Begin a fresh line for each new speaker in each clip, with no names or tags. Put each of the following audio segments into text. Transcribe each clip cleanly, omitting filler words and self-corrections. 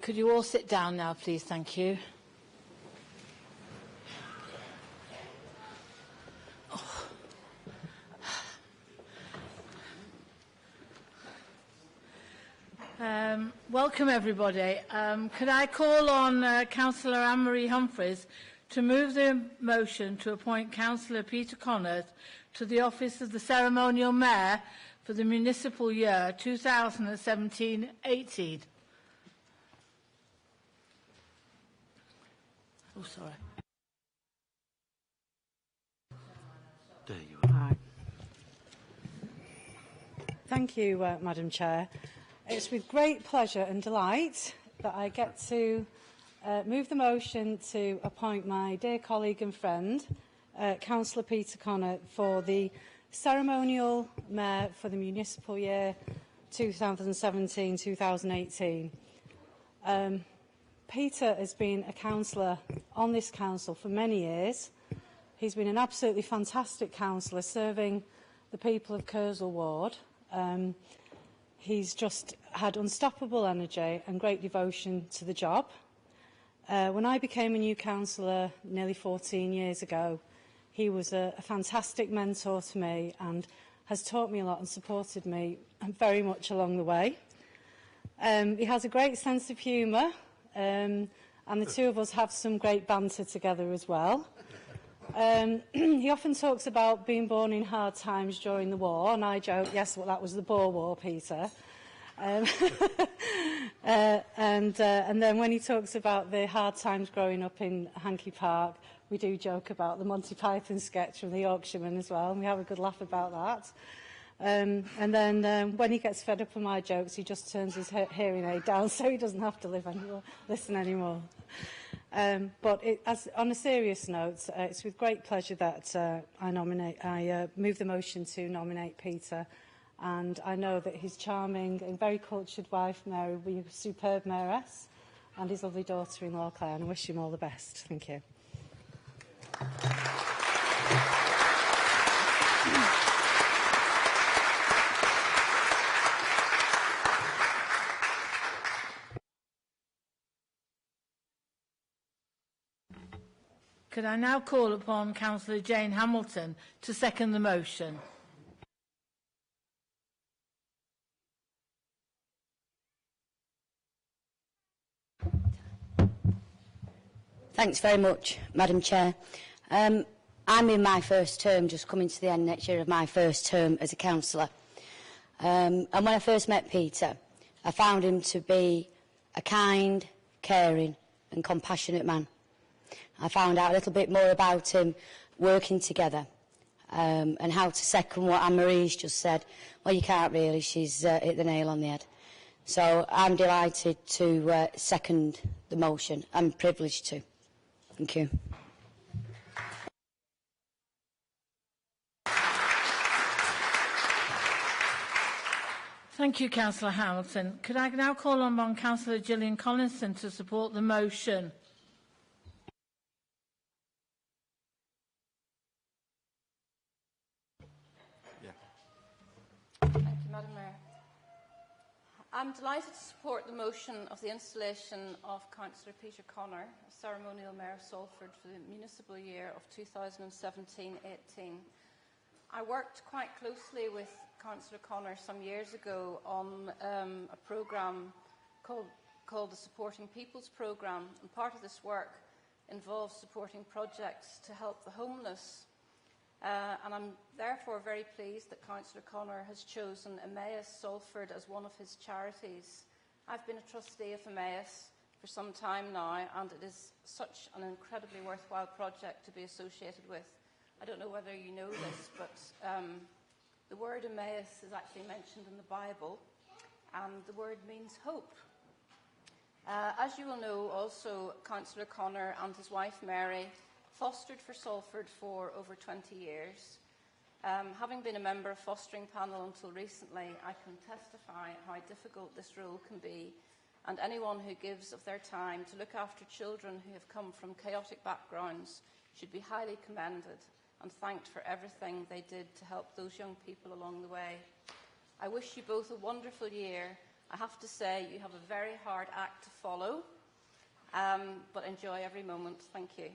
Could you all sit down now, please? Thank you. Welcome, everybody. Could I call on Councillor Anne-Marie Humphreys to move the motion to appoint Councillor Peter Connors to the office of the Ceremonial Mayor for the municipal year 2017-18. Oh, sorry.
There you are.
Hi. Thank you, Madam Chair. It's with great pleasure and delight that I get to move the motion to appoint my dear colleague and friend, Councillor Peter Connor, for the Ceremonial Mayor for the municipal year 2017-2018. Peter has been a councillor on this council for many years. He's been an absolutely fantastic councillor serving the people of Kersal Ward. He's just had unstoppable energy and great devotion to the job. When I became a new councillor nearly 14 years ago, he was a fantastic mentor to me and has taught me a lot and supported me very much along the way. He has a great sense of humour, and the two of us have some great banter together as well. He often talks about being born in hard times during the war, and I joke, yes, well, that was the Boer War, Peter. And then when he talks about the hard times growing up in Hankey Park, we do joke about the Monty Python sketch from the Yorkshireman as well, and we have a good laugh about that. And then when he gets fed up with my jokes, he just turns his hearing aid down so he doesn't have to listen anymore. But on a serious note, it's with great pleasure that I move the motion to nominate Peter, and I know that his charming and very cultured wife Mary will be a superb mayoress, and his lovely daughter-in-law Claire, and I wish him all the best. Thank you.
Could I now call upon Councillor Jane Hamilton to second the motion?
Thanks very much, Madam Chair. I'm in my first term, just coming to the end next year of my first term as a councillor. And when I first met Peter, I found him to be a kind, caring and compassionate man. I found out a little bit more about him working together, and how to second what Anne-Marie's just said. Well, you can't really, she's hit the nail on the head. So I'm delighted to second the motion. I'm privileged to. Thank you.
Thank you, Councillor Hamilton. Could I now call on Councillor Gillian Collinson to support the motion?
Thank you, Madam Mayor. I'm delighted to support the motion of the installation of Councillor Peter Connor, Ceremonial Mayor of Salford, for the municipal year of 2017-18. I worked quite closely with Councillor Connor some years ago on a programme called the Supporting People's Programme, and part of this work involves supporting projects to help the homeless. And I'm therefore very pleased that Councillor Connor has chosen Emmaus Salford as one of his charities. I've been a trustee of Emmaus for some time now, and it is such an incredibly worthwhile project to be associated with. I don't know whether you know this, but the word Emmaus is actually mentioned in the Bible, and the word means hope. As you will know, also, Councillor Connor and his wife Mary fostered for Salford for over 20 years. Having been a member of fostering panel until recently, I can testify how difficult this role can be, and anyone who gives of their time to look after children who have come from chaotic backgrounds should be highly commended and thanked for everything they did to help those young people along the way. I wish you both a wonderful year, I have to say you have a very hard act to follow, but enjoy every moment. Thank you.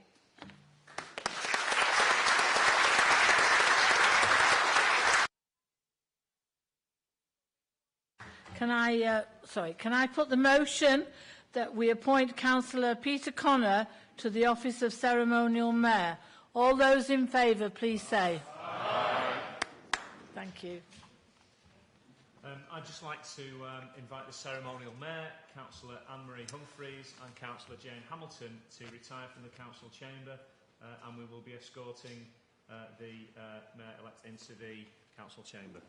Can I put the motion that we appoint Councillor Peter Connor to the office of Ceremonial Mayor? All those in favour, please say. Aye. Thank you.
I'd just like to invite the Ceremonial Mayor, Councillor Anne-Marie Humphreys and Councillor Jane Hamilton to retire from the Council Chamber, and we will be escorting the Mayor-elect into the Council Chamber.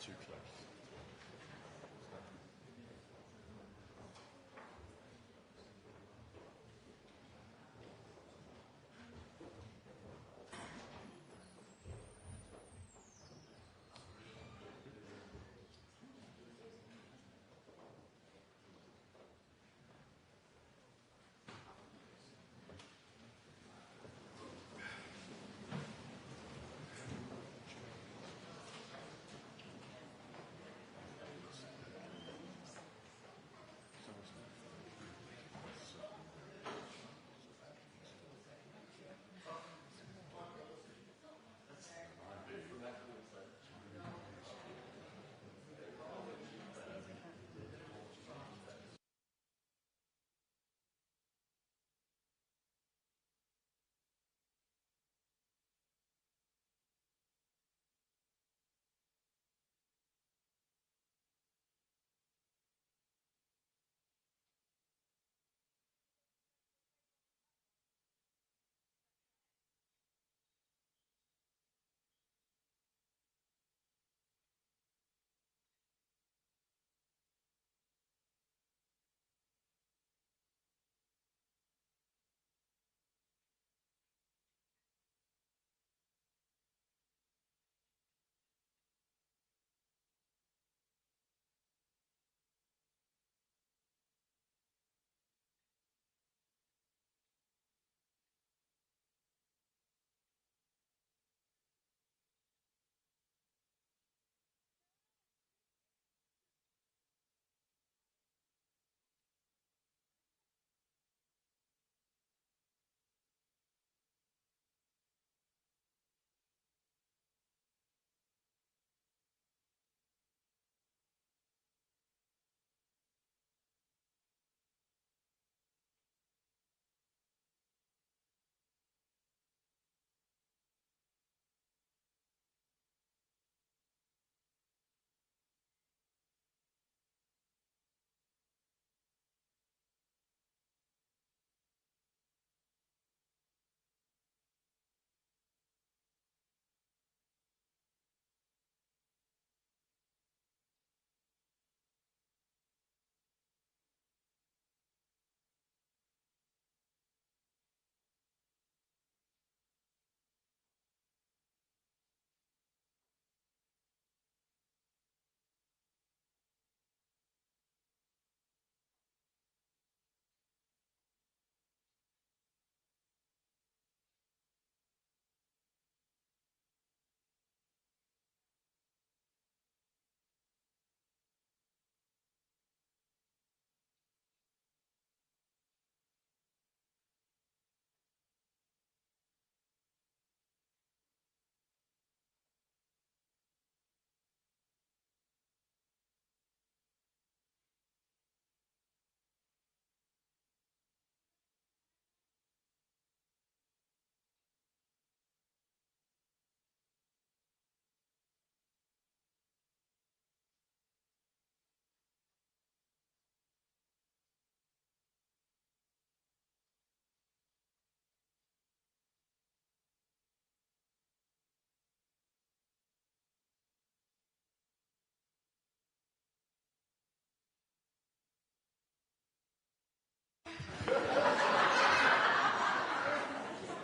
Too close.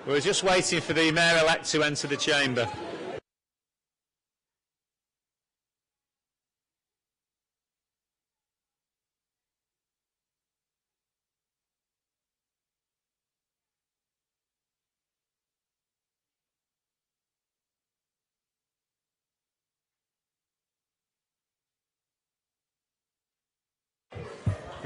We're just waiting for the Mayor-elect to enter the chamber.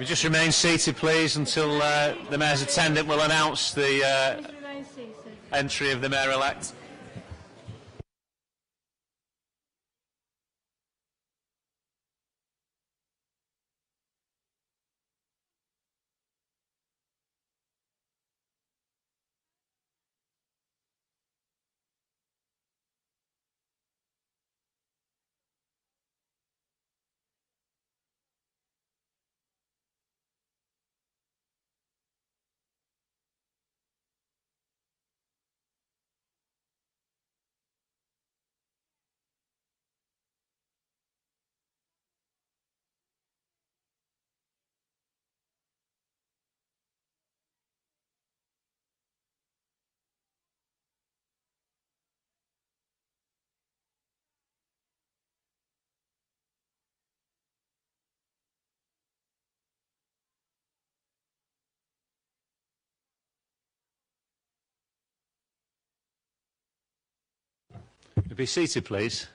We just remain seated, please, until the Mayor's attendant will announce the
Please remain seated.
entry of the Mayor-elect. Be seated, please.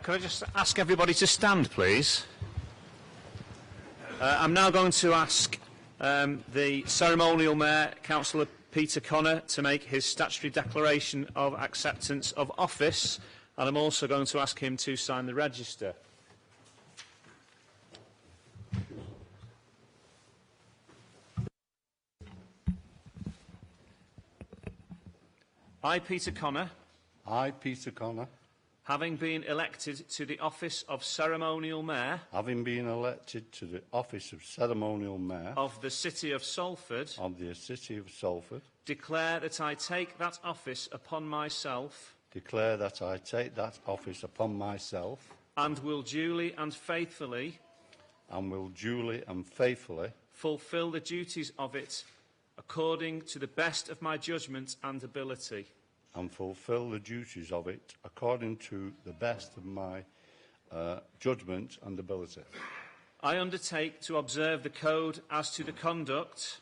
Could I just ask everybody to stand, please? I'm now going to ask the Ceremonial Mayor, Councillor Peter Connor, to make his statutory declaration of acceptance of office, and I'm also going to ask him to sign the register. I, Peter Connor.
I, Peter Connor.
Having been elected to the office of Ceremonial Mayor.
Having been elected to the office of Ceremonial Mayor.
Of the City of Salford.
Of the City of Salford.
Declare that I take that office upon myself.
Declare that I take that office upon myself.
And will duly and faithfully.
And will duly and faithfully.
Fulfil the duties of it according to the best of my judgment and ability.
And fulfil the duties of it according to the best of my judgment and ability.
I undertake to observe the code as to the conduct.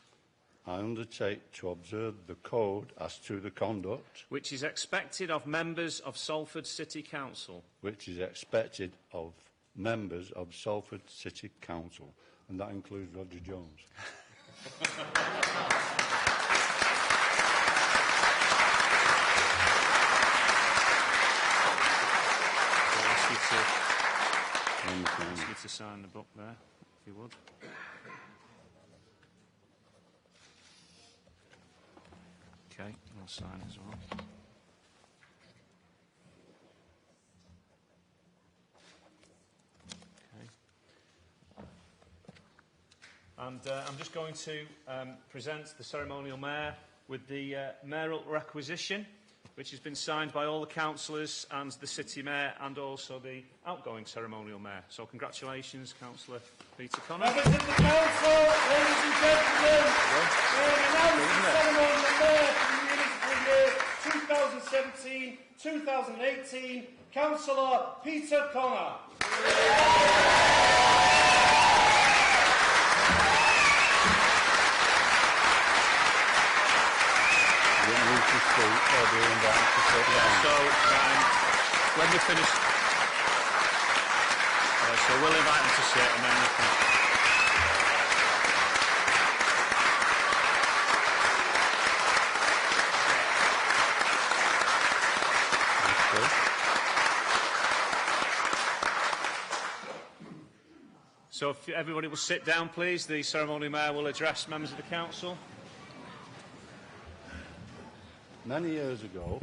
I undertake to observe the code as to the conduct.
Which is expected of members of Salford City Council.
Which is expected of members of Salford City Council. And that includes Roger Jones.
Ask you to sign the book there, if you would. Okay, I'll sign as well. And I'm just going to present the Ceremonial Mayor with the mayoral requisition, which has been signed by all the councillors and the City Mayor and also the outgoing Ceremonial Mayor. So congratulations, Councillor Peter Connor.
Members of the Council, ladies and gentlemen, we announce the Ceremonial Mayor for the municipal year 2017-2018, Councillor Peter Connor.
When we finish, so we'll invite them to sit and then we can... So if everybody will sit down, please, the Ceremonial Mayor will address members of the Council.
Many years ago,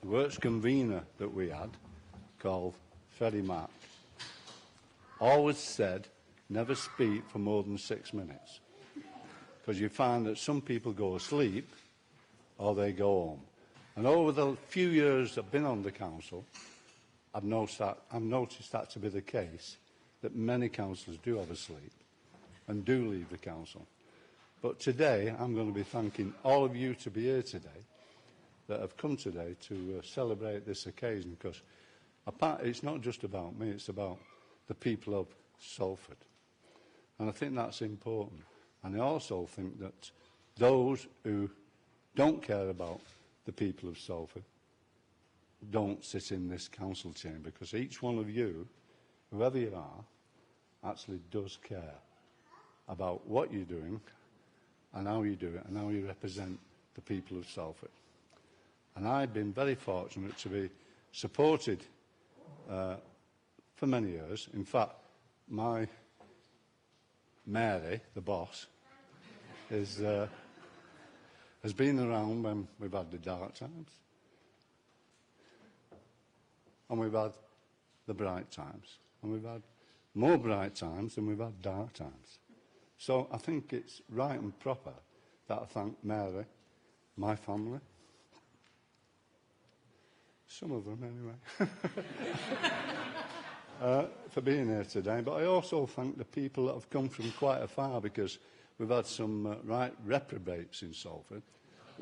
the works convener that we had, called Freddie Mac, always said, never speak for more than 6 minutes. Because you find that some people go asleep or they go home. And over the few years I've been on the council, I've noticed that to be the case, that many councillors do have a sleep and do leave the council. But today, I'm going to be thanking all of you to be here today, that have come today to celebrate this occasion, because it's not just about me, it's about the people of Salford. And I think that's important. And I also think that those who don't care about the people of Salford don't sit in this council chamber, because each one of you, whoever you are, actually does care about what you're doing and how you do it and how you represent the people of Salford. And I've been very fortunate to be supported for many years. In fact, my Mary, the boss, has been around when we've had the dark times and we've had the bright times, and we've had more bright times than we've had dark times. So I think it's right and proper that I thank Mary, my family, some of them anyway, for being here today. But I also thank the people that have come from quite afar, because we've had some right reprobates in Salford.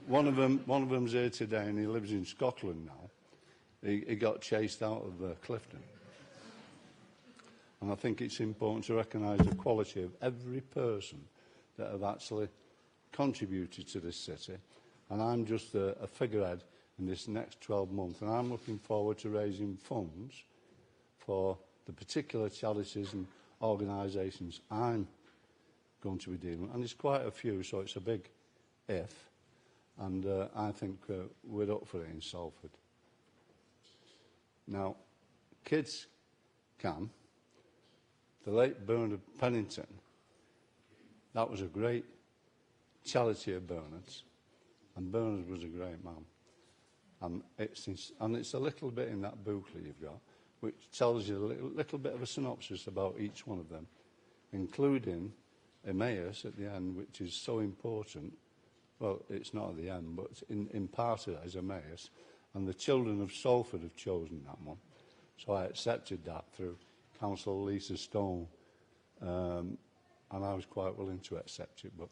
One of them's here today, and he lives in Scotland now. He got chased out of Clifton. And I think it's important to recognise the quality of every person that have actually contributed to this city. And I'm just a figurehead in this next 12 months. And I'm looking forward to raising funds for the particular charities and organisations I'm going to be dealing with. And there's quite a few, so it's a big if. And I think we're up for it in Salford. Now, kids can. The late Bernard Pennington, that was a great charity of Bernard's, and Bernard was a great man. And it's a little bit in that booklet you've got, which tells you a little bit of a synopsis about each one of them, including Emmaus at the end, which is so important. Well, it's not at the end, but in part of it is Emmaus, and the children of Salford have chosen that one. So I accepted that through Councillor Lisa Stone, and I was quite willing to accept it, but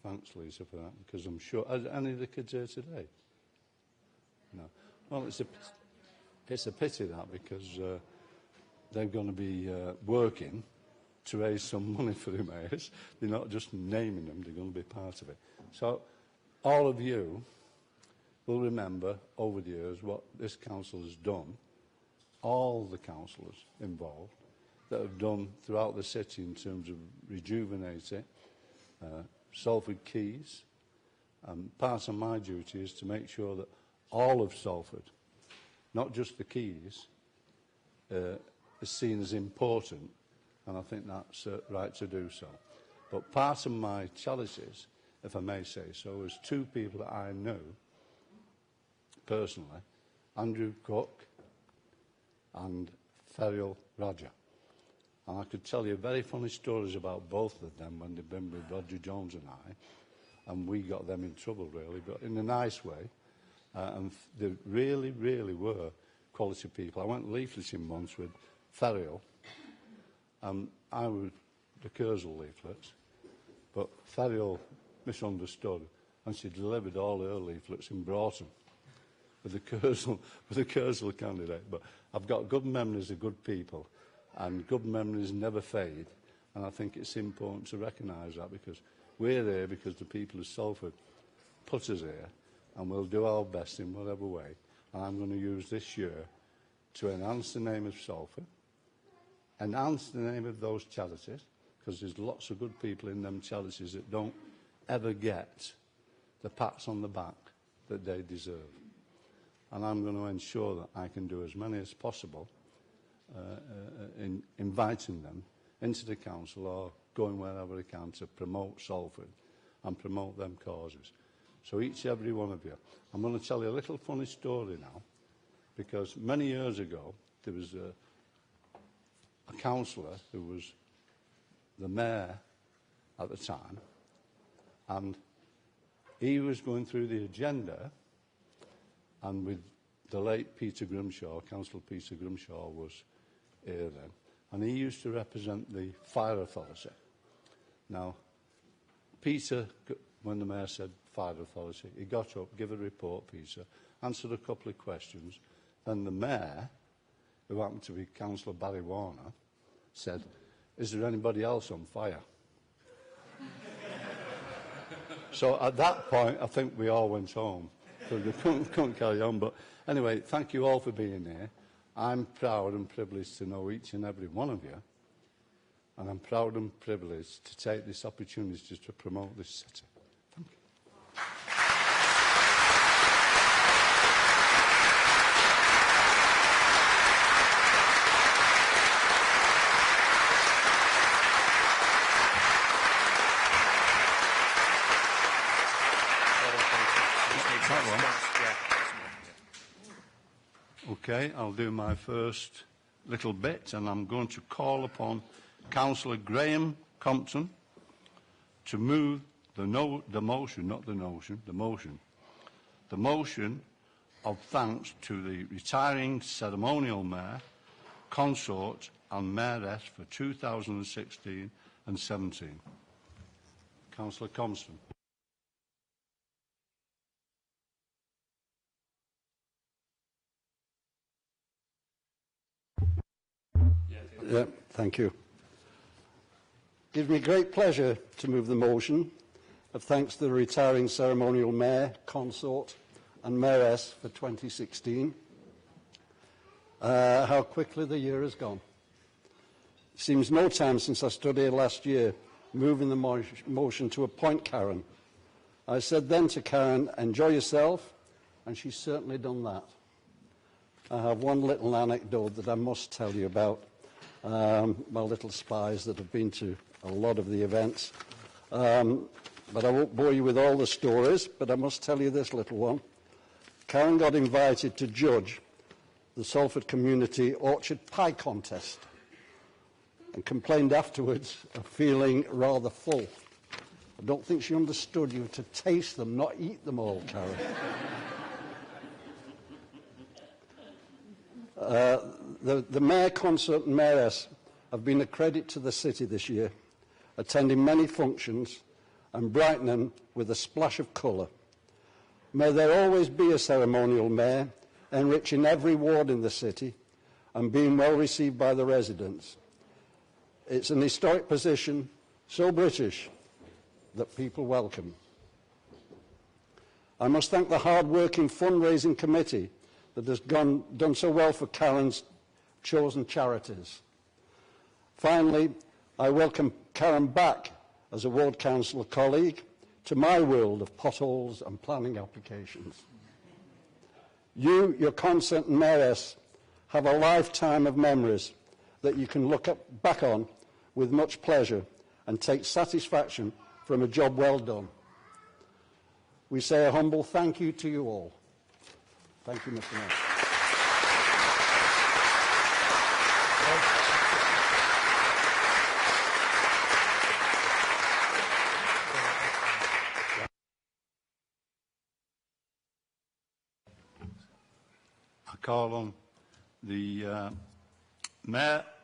thanks, Lisa, for that, because I'm sure... Are any of the kids here today? No. Well, it's a pity that, because they're going to be working to raise some money for the mayors. They're not just naming them, they're going to be part of it. So all of you will remember over the years what this council has done, all the councillors involved that have done throughout the city in terms of rejuvenating Salford Quays. Part of my duty is to make sure that all of Salford, not just the quays, is seen as important, and I think that's right to do so. But part of my challenges, if I may say so, is two people that I know personally, Andrew Cook and Ferriel Roger. And I could tell you very funny stories about both of them when they've been with Roger Jones and we got them in trouble, really, but in a nice way. And they really, really were quality people. I went leafleting once with Ferriol, and I was the Kersal leaflets, but Ferriol misunderstood, and she delivered all her leaflets in Broughton with the Kersal candidate. But I've got good memories of good people, and good memories never fade, and I think it's important to recognise that, because we're there because the people of Salford put us here, and we'll do our best in whatever way. And I'm going to use this year to enhance the name of Salford, enhance the name of those charities, because there's lots of good people in them charities that don't ever get the pats on the back that they deserve. And I'm going to ensure that I can do as many as possible in inviting them into the council or going wherever I can to promote Salford and promote them causes. So each every one of you. I'm going to tell you a little funny story now, because many years ago there was a councillor who was the mayor at the time, and he was going through the agenda, and with the late Peter Grimshaw, Councillor Peter Grimshaw was here then, and he used to represent the fire authority. Now, Peter, when the mayor said fire authority, he got up, gave a report, Peter, answered a couple of questions. Then the mayor, who happened to be Councillor Barry Warner, said, "Is there anybody else on fire?" So at that point, I think we all went home, because we couldn't carry on. But anyway, thank you all for being here. I'm proud and privileged to know each and every one of you, and I'm proud and privileged to take this opportunity to promote this city. Thank you. Okay, I'll do my first little bit, and I'm going to call upon Councillor Graham Compton to move the motion of thanks to the retiring ceremonial mayor, consort and mayoress for 2016 and 17. Councillor Compton.
Yeah, thank you. It gives me great pleasure to move the motion of thanks to the retiring ceremonial mayor, consort and mayoress for 2016. How quickly the year has gone. It seems no time since I stood here last year moving the motion to appoint Karen. I said then to Karen, "Enjoy yourself," and she's certainly done that. I have one little anecdote that I must tell you about. My little spies that have been to a lot of the events. But I won't bore you with all the stories, but I must tell you this little one. Karen got invited to judge the Salford Community Orchard Pie Contest and complained afterwards of feeling rather full. I don't think she understood you to taste them, not eat them all, Karen. The mayor, consort and mayoress have been a credit to the city this year, attending many functions and brightening with a splash of colour. May there always be a ceremonial mayor, enriching every ward in the city and being well received by the residents. It's an historic position, so British, that people welcome. I must thank the hard-working fundraising committee that has done so well for Karen's chosen charities. Finally, I welcome Karen back as a ward councillor colleague to my world of potholes and planning applications. You, your consort and mayoress, have a lifetime of memories that you can look back on with much pleasure and take satisfaction from a job well done. We say a humble thank you to you all. Thank you, Mr. Mayor.
call on the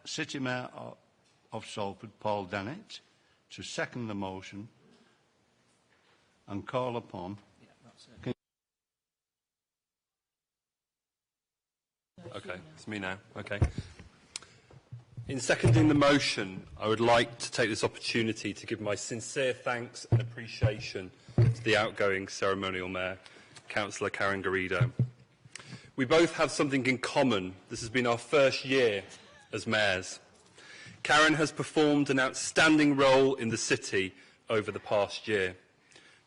City Mayor of Salford, Paul Dennett, to second the motion and call upon...
Okay, it's me now. Okay. In seconding the motion, I would like to take this opportunity to give my sincere thanks and appreciation to the outgoing Ceremonial Mayor, Councillor Karen Garrido. We both have something in common. This has been our first year as mayors. Karen has performed an outstanding role in the city over the past year,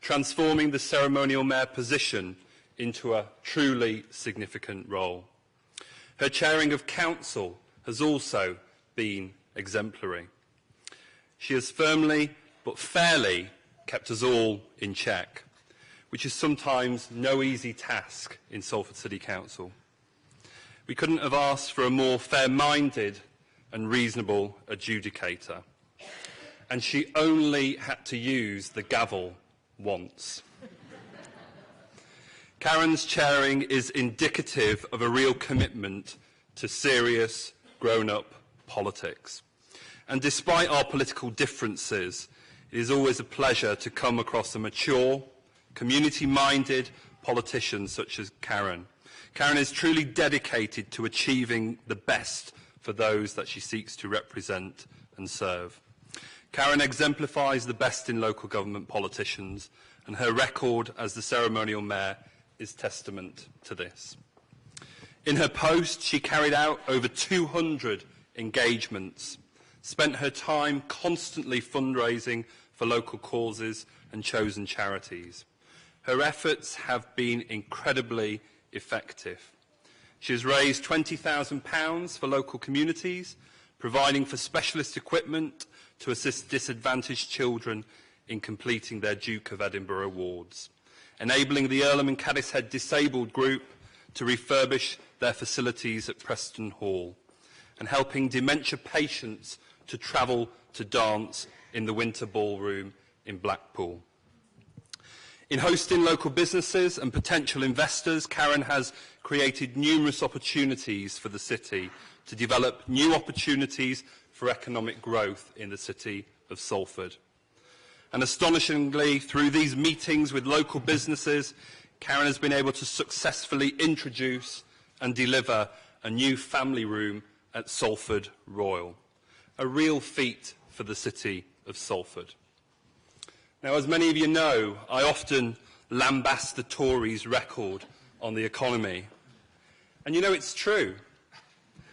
transforming the Ceremonial Mayor position into a truly significant role. Her chairing of council has also been exemplary. She has firmly but fairly kept us all in check, which is sometimes no easy task in Salford City Council. We couldn't have asked for a more fair-minded and reasonable adjudicator, and she only had to use the gavel once. Karen's chairing is indicative of a real commitment to serious, grown-up politics. And despite our political differences, it is always a pleasure to come across a mature, community-minded politician such as Karen. Karen is truly dedicated to achieving the best for those that she seeks to represent and serve. Karen exemplifies the best in local government politicians, and her record as the Ceremonial Mayor is testament to this. In her post, she carried out over 200 engagements, spent her time constantly fundraising for local causes and chosen charities. Her efforts have been incredibly effective. She has raised £20,000 for local communities, providing for specialist equipment to assist disadvantaged children in completing their Duke of Edinburgh awards, enabling the Earlham and Caddishead Disabled Group to refurbish their facilities at Preston Hall, and helping dementia patients to travel to dance in the Winter Ballroom in Blackpool. In hosting local businesses and potential investors, Karen has created numerous opportunities for the city to develop new opportunities for economic growth in the city of Salford. And astonishingly, through these meetings with local businesses, Karen has been able to successfully introduce and deliver a new family room at Salford Royal, a real feat for the city of Salford. Now, as many of you know, I often lambast the Tories' record on the economy. And you know it's true,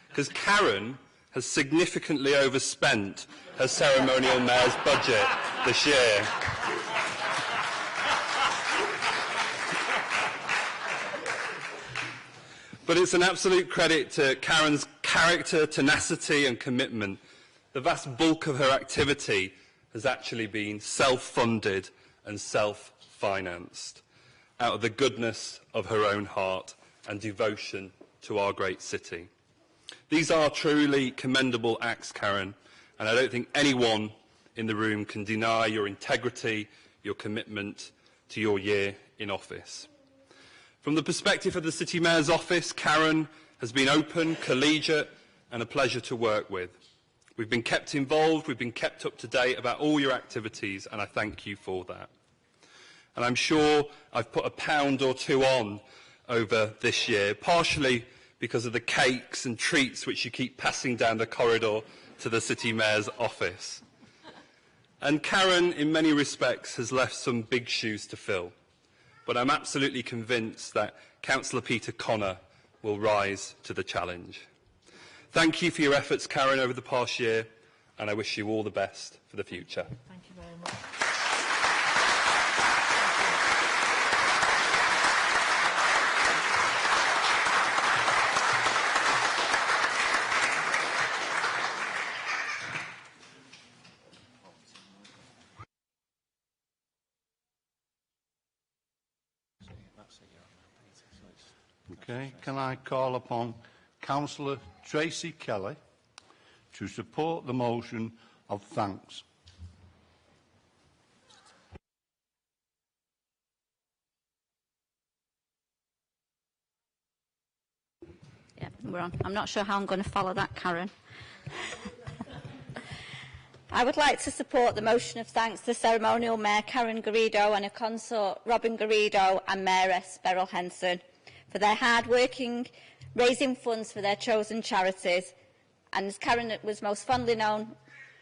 because Karen has significantly overspent her Ceremonial Mayor's budget this year. But it's an absolute credit to Karen's character, tenacity and commitment. The vast bulk of her activity has actually been self-funded and self-financed out of the goodness of her own heart and devotion to our great city. These are truly commendable acts, Karen, and I don't think anyone in the room can deny your integrity, your commitment to your year in office. From the perspective of the City Mayor's office, Karen has been open, collegiate and a pleasure to work with. We've been kept involved, we've been kept up to date about all your activities, and I thank you for that. And I'm sure I've put £1 or £2 on over this year, partially because of the cakes and treats which you keep passing down the corridor to the City Mayor's office. And Karen, in many respects, has left some big shoes to fill. But I'm absolutely convinced that Councillor Peter Connor will rise to the challenge. Thank you for your efforts, Karen, over the past year, and I wish you all the best for the future.
Thank you very much.
Okay, can I call upon Councillor Tracy Kelly to support the motion of thanks?
Yeah, we're on. I'm not sure how I'm going to follow that, Karen. I would like to support the motion of thanks to Ceremonial Mayor Karen Garrido and her consort Robin Garrido and Mayoress Beryl Henson for their hard working, raising funds for their chosen charities, and as Karen was most fondly known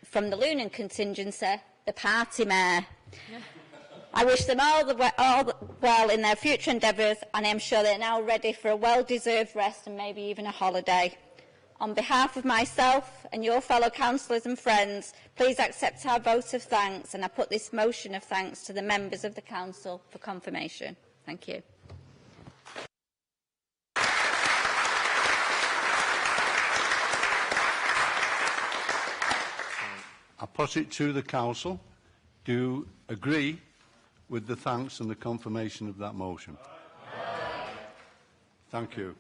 from the Lunan contingency, the Party Mayor. Yeah. I wish them all well in their future endeavours, and I am sure they are now ready for a well-deserved rest and maybe even a holiday. On behalf of myself and your fellow councillors and friends, please accept our vote of thanks, and I put this motion of thanks to the members of the Council for confirmation. Thank you.
I put it to the Council. Do you agree with the thanks and the confirmation of that motion? Thank you.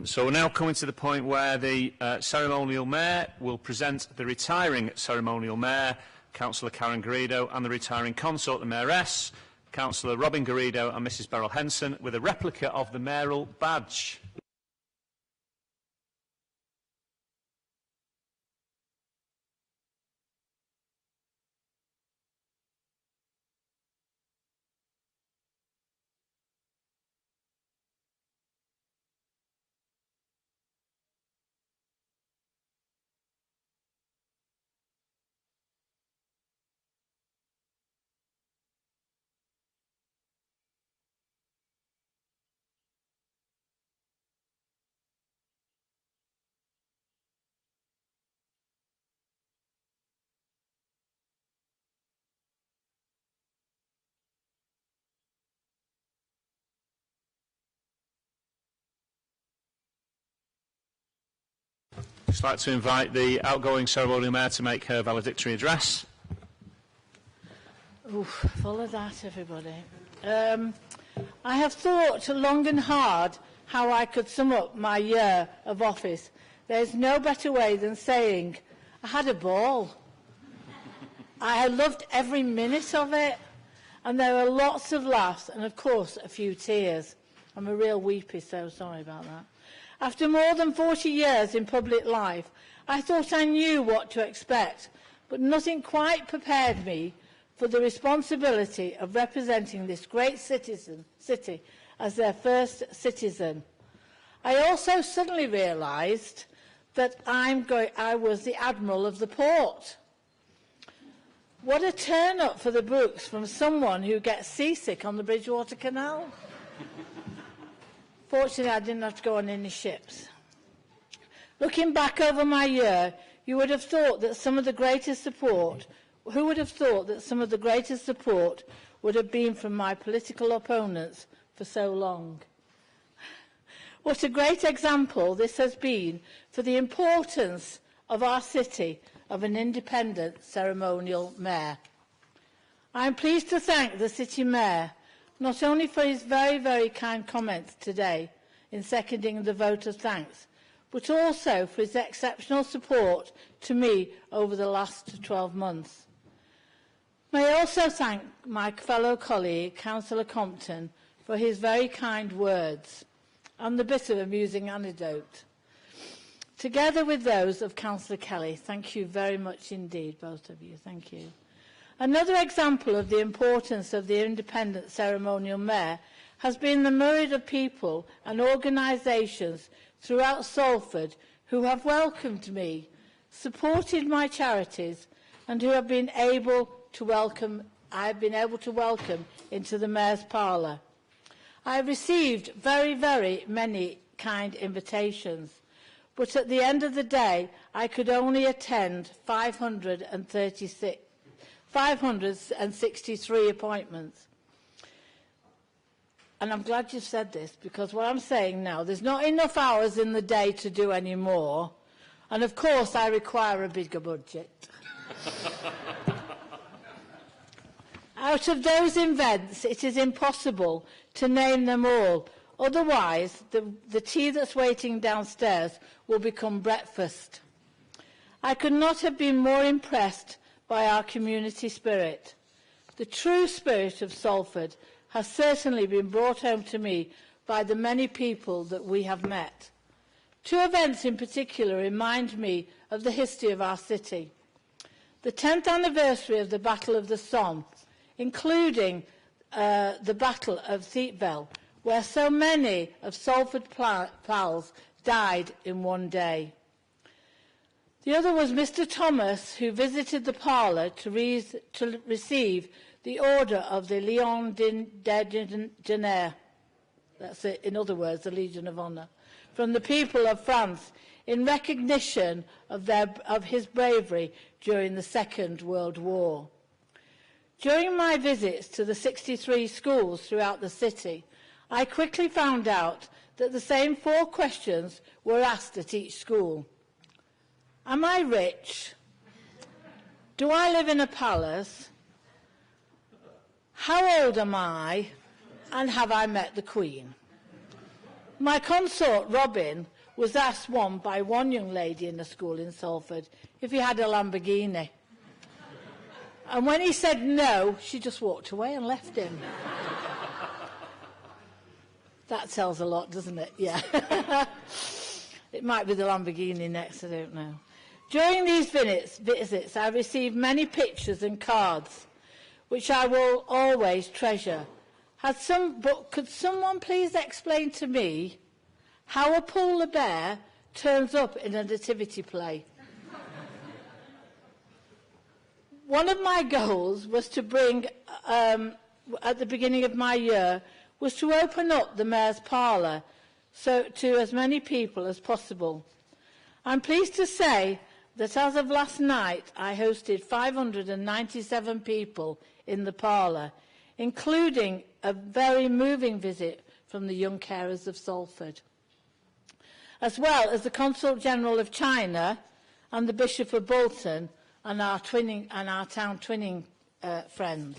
So we're now coming to the point where the Ceremonial Mayor will present the retiring Ceremonial Mayor, Councillor Karen Garrido, and the retiring consort, the Mayoress, Councillor Robin Garrido and Mrs Beryl Henson, with a replica of the mayoral badge. I'd like to invite the outgoing Ceremonial Mayor to make her valedictory address.
Oof, full of that, everybody. I have thought long and hard how I could sum up my year of office. There's no better way than saying I had a ball. I loved every minute of it, and there were lots of laughs and, of course, a few tears. I'm a real weepy, so sorry about that. After more than 40 years in public life, I thought I knew what to expect, but nothing quite prepared me for the responsibility of representing this great city as their first citizen. I also suddenly realised that I was the Admiral of the port. What a turn-up for the books from someone who gets seasick on the Bridgewater Canal. Fortunately, I didn't have to go on any ships. Looking back over my year, you would have thought that some of the greatest support, who would have thought that some of the greatest support would have been from my political opponents for so long? What a great example this has been for the importance of our city of an independent ceremonial mayor. I am pleased to thank the City Mayor not only for his very, very kind comments today in seconding the vote of thanks, but also for his exceptional support to me over the last 12 months. May I also thank my fellow colleague, Councillor Compton, for his very kind words and the bit of amusing anecdote. Together with those of Councillor Kelly, thank you very much indeed, both of you. Thank you. Another example of the importance of the independent ceremonial mayor has been the myriad of people and organisations throughout Salford who have welcomed me, supported my charities, and who have been able to welcome into the Mayor's Parlour. I have received very, very many kind invitations, but at the end of the day, I could only attend 563 appointments. And I'm glad you said this, because what I'm saying now, there's not enough hours in the day to do any more. And of course, I require a bigger budget. Out of those events, it is impossible to name them all. Otherwise, the tea that's waiting downstairs will become breakfast. I could not have been more impressed by our community spirit. The true spirit of Salford has certainly been brought home to me by the many people that we have met. Two events in particular remind me of the history of our city. The 10th anniversary of the Battle of the Somme, including the Battle of Thiepval, where so many of Salford pals died in one day. The other was Mr. Thomas, who visited the parlour to receive the Order of the Lion d'Honneur, that's it, in other words, the Legion of Honour, from the people of France in recognition of his bravery during the Second World War. During my visits to the 63 schools throughout the city, I quickly found out that the same 4 questions were asked at each school. Am I rich? Do I live in a palace? How old am I? And have I met the Queen? My consort, Robin, was asked by one young lady in the school in Salford if he had a Lamborghini. And when he said no, she just walked away and left him. That tells a lot, doesn't it? Yeah. It might be the Lamborghini next, I don't know. During these visits, I received many pictures and cards, which I will always treasure. But could someone please explain to me how a polar bear turns up in a nativity play? One of my goals was to bring, at the beginning of my year, was to open up the Mayor's Parlour to as many people as possible. I'm pleased to say that as of last night, I hosted 597 people in the parlour, including a very moving visit from the young carers of Salford, as well as the Consul General of China and the Bishop of Bolton and our town twinning friends.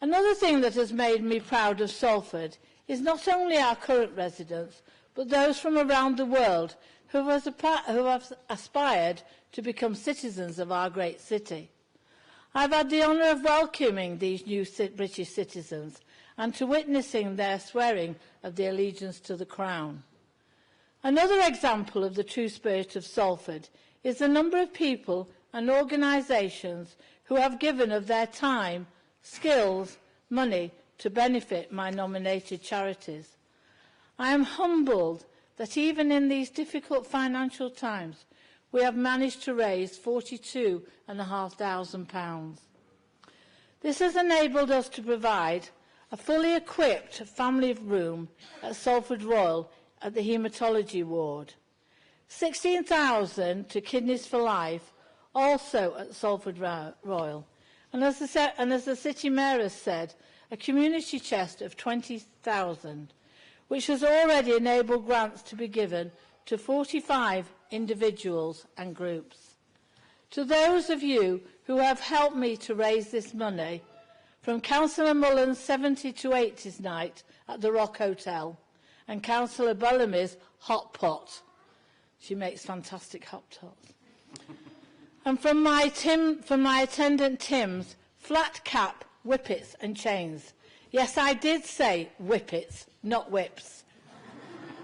Another thing that has made me proud of Salford is not only our current residents, but those from around the world who have aspired to become citizens of our great city. I've had the honour of welcoming these new British citizens and to witnessing their swearing of the allegiance to the Crown. Another example of the true spirit of Salford is the number of people and organisations who have given of their time, skills, money to benefit my nominated charities. I am humbled that even in these difficult financial times, we have managed to raise £42,500. This has enabled us to provide a fully equipped family room at Salford Royal at the Haematology Ward, 16,000 to Kidneys for Life, also at Salford Royal, and as the City Mayor has said, a community chest of 20,000, which has already enabled grants to be given to 45 individuals and groups. To those of you who have helped me to raise this money, from Councillor Mullen's 70 to 80s night at the Rock Hotel and Councillor Bellamy's hot pot. She makes fantastic hot pots. And from my attendant Tim's flat cap, whippets and chains. Yes, I did say whippets, not whips,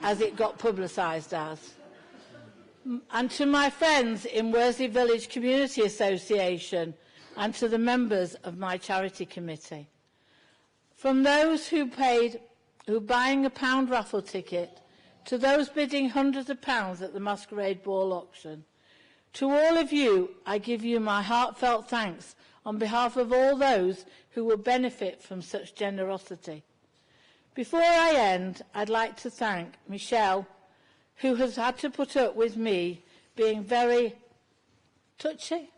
as it got publicised as. And to my friends in Worsley Village Community Association and to the members of my charity committee. From those who buying a £1 raffle ticket, to those bidding hundreds of pounds at the Masquerade Ball auction, to all of you, I give you my heartfelt thanks on behalf of all those who will benefit from such generosity. Before I end, I'd like to thank Michelle, who has had to put up with me being very touchy,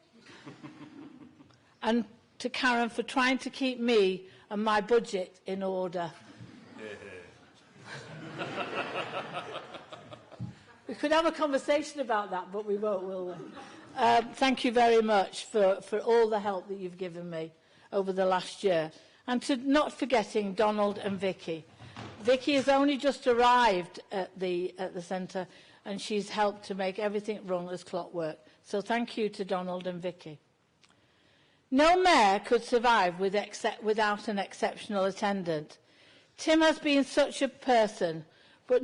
and to Karen for trying to keep me and my budget in order. We could have a conversation about that, but we won't, will we? Thank you very much for all the help that you've given me over the last year. And to not forgetting Donald and Vicky. Vicky has only just arrived at the centre, and she's helped to make everything run as clockwork. So thank you to Donald and Vicky. No mayor could survive without an exceptional attendant. Tim has been such a person, but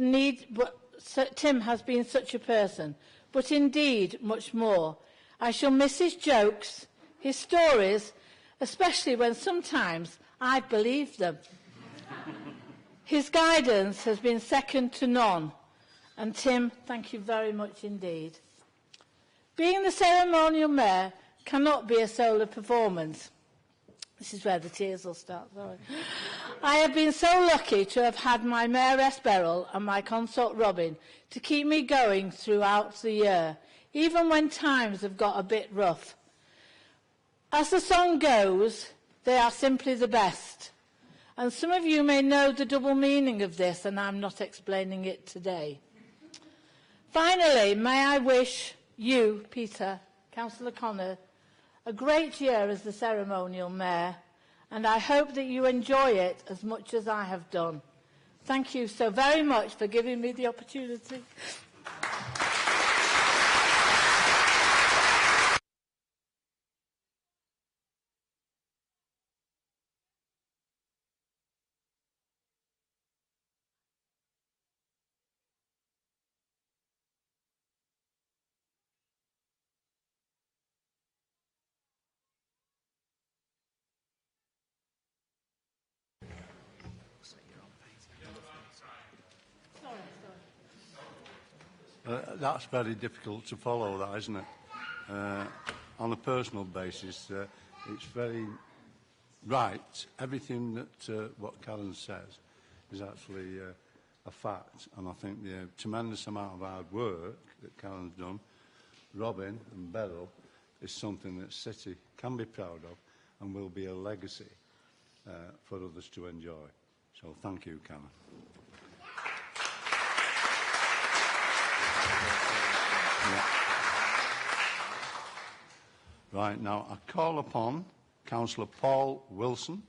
indeed much more. I shall miss his jokes, his stories, especially when sometimes I believe them. His guidance has been second to none. And Tim, thank you very much indeed. Being the ceremonial mayor cannot be a solo performance. This is where the tears will start, sorry. I have been so lucky to have had my Mayoress Beryl and my consort Robin to keep me going throughout the year, even when times have got a bit rough. As the song goes, they are simply the best. And some of you may know the double meaning of this, and I'm not explaining it today. Finally, may I wish you, Peter, Councillor Connor, a great year as the ceremonial mayor, and I hope that you enjoy it as much as I have done. Thank you so very much for giving me the opportunity.
That's very difficult to follow, that, isn't it? On a personal basis, it's very right. Everything that what Karen says is actually a fact, and I think the tremendous amount of hard work that Karen's done, Robin and Beryl, is something that City can be proud of and will be a legacy for others to enjoy. So thank you, Karen. Right, now I call upon Councillor Paul Wilson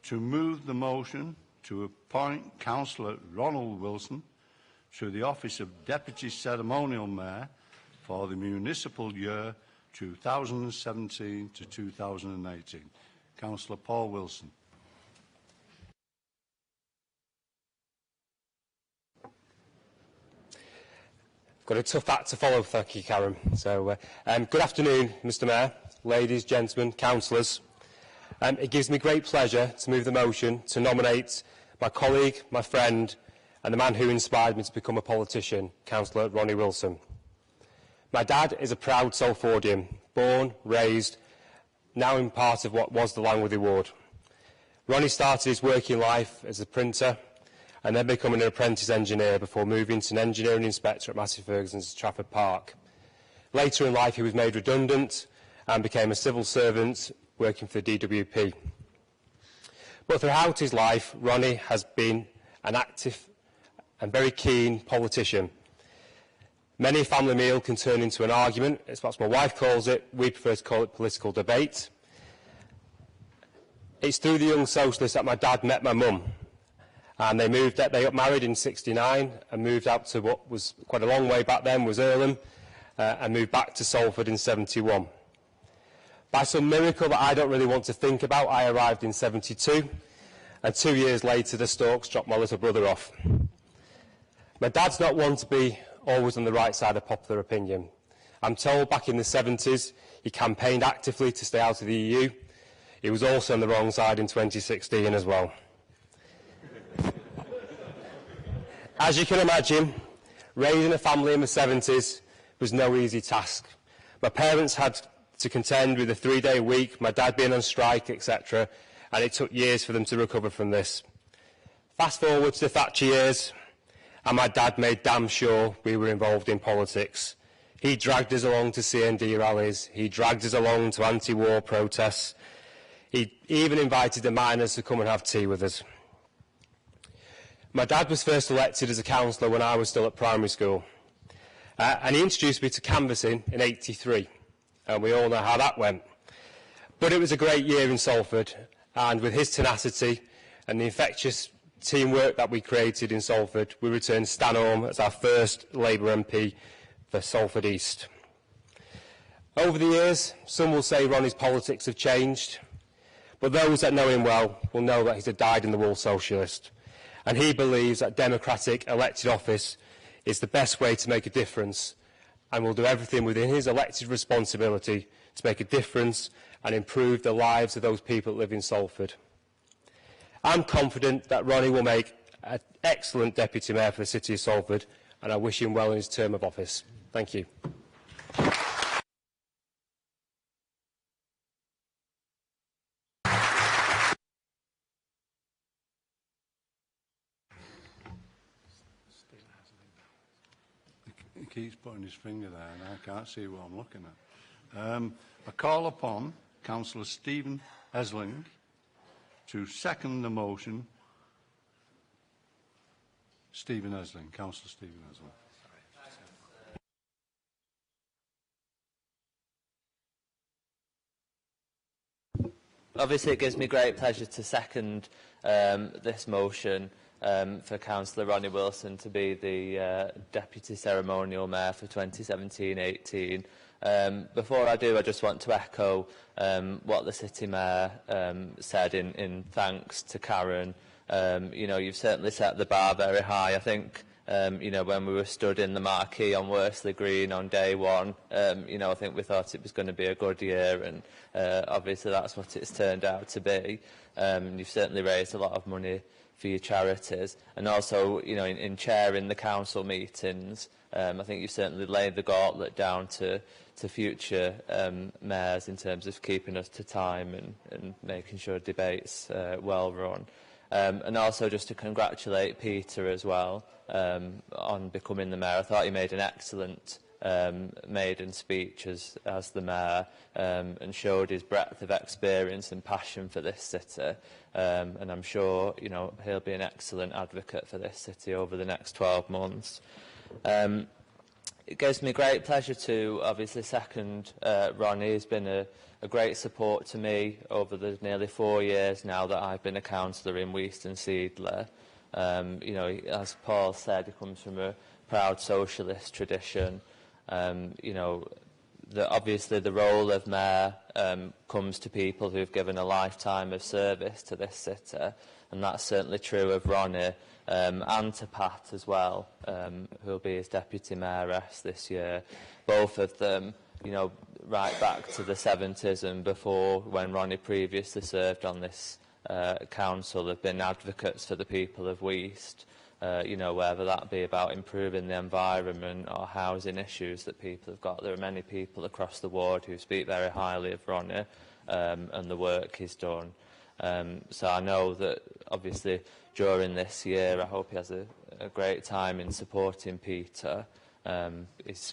to move the motion to appoint Councillor Ronald Wilson to the office of Deputy Ceremonial Mayor for the municipal year 2017 to 2018. Councillor Paul Wilson.
Got a tough act to follow, thank you, Karen. So, good afternoon, Mr Mayor, ladies, gentlemen, councillors. It gives me great pleasure to move the motion to nominate my colleague, my friend, and the man who inspired me to become a politician, Councillor Ronnie Wilson. My dad is a proud Salfordian, born, raised, now in part of what was the Langworthy ward. Ronnie started his working life as a printer, and then becoming an apprentice engineer before moving to an engineering inspector at Massey Ferguson's Trafford Park. Later in life he was made redundant and became a civil servant working for the DWP. But throughout his life, Ronnie has been an active and very keen politician. Many a family meal can turn into an argument. It's what my wife calls it. We prefer to call it political debate. It's through the Young Socialists that my dad met my mum. And they got married in '69 and moved out to what was quite a long way back then, was Earlham, and moved back to Salford in '71. By some miracle that I don't really want to think about, I arrived in '72, and 2 years later the Storks dropped my little brother off. My dad's not one to be always on the right side of popular opinion. I'm told back in the '70s he campaigned actively to stay out of the EU. He was also on the wrong side in 2016 as well. As you can imagine, raising a family in the '70s was no easy task. My parents had to contend with a 3-day week, my dad being on strike, etc., and it took years for them to recover from this. Fast forward to the Thatcher years, and my dad made damn sure we were involved in politics. He dragged us along to CND rallies, he dragged us along to anti-war protests, he even invited the miners to come and have tea with us. My dad was first elected as a councillor when I was still at primary school, and he introduced me to canvassing in '83, and we all know how that went. But it was a great year in Salford, and with his tenacity and the infectious teamwork that we created in Salford, we returned Stan Orme as our first Labour MP for Salford East. Over the years, some will say Ronnie's politics have changed, but those that know him well will know that he's a dyed-in-the-wool socialist, and he believes that democratic elected office is the best way to make a difference, and will do everything within his elected responsibility to make a difference and improve the lives of those people that live in Salford. I'm confident that Ronnie will make an excellent Deputy Mayor for the City of Salford, and I wish him well in his term of office. Thank you.
He keeps putting his finger there and I can't see what I'm looking at. I call upon Councillor Stephen Esling to second the motion. Stephen Esling, Councillor Stephen Esling.
Obviously, it gives me great pleasure to second this motion for Councillor Ronnie Wilson to be the Deputy Ceremonial Mayor for 2017-18. Before I do, I just want to echo what the City Mayor said in thanks to Karen. You know, you've certainly set the bar very high. I think, you know, when we were stood in the marquee on Worsley Green on day one, you know, I think we thought it was going to be a good year, and obviously that's what it's turned out to be. You've certainly raised a lot of money for your charities, and also, you know, in chairing the council meetings, I think you've certainly laid the gauntlet down to future mayors in terms of keeping us to time and making sure debates well run. And also just to congratulate Peter as well on becoming the mayor. I thought he made an excellent maiden speech as the mayor, and showed his breadth of experience and passion for this city. And I'm sure, you know, he'll be an excellent advocate for this city over the next 12 months. It gives me great pleasure to obviously second Ronnie. He's been a great support to me over the nearly 4 years now that I've been a councillor in Weast and Seedler. You know, as Paul said, he comes from a proud socialist tradition. You know, obviously the role of mayor comes to people who've given a lifetime of service to this city, and that's certainly true of Ronnie, and to Pat as well, who'll be his deputy mayoress this year. Both of them, you know, right back to the 70s and before, when Ronnie previously served on this council, have been advocates for the people of Weast. You know, whether that be about improving the environment or housing issues that people have got. There are many people across the ward who speak very highly of Ronnie and the work he's done. So I know that obviously during this year, I hope he has a great time in supporting Peter. He's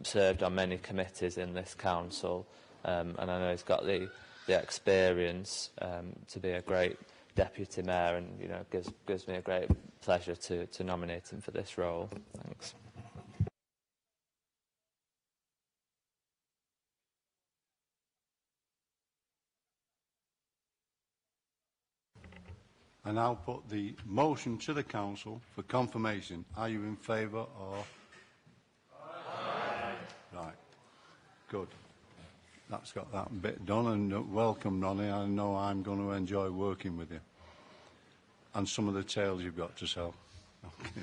served on many committees in this council, and I know he's got the experience to be a great deputy mayor, and you know, gives me a great pleasure to nominate him for this role. Thanks.
I now put the motion to the council for confirmation. Are you in favour or? Aye. Right. Good. That's got that bit done, and welcome, Ronnie. I know I'm going to enjoy working with you. And some of the tales you've got to sell. Okay.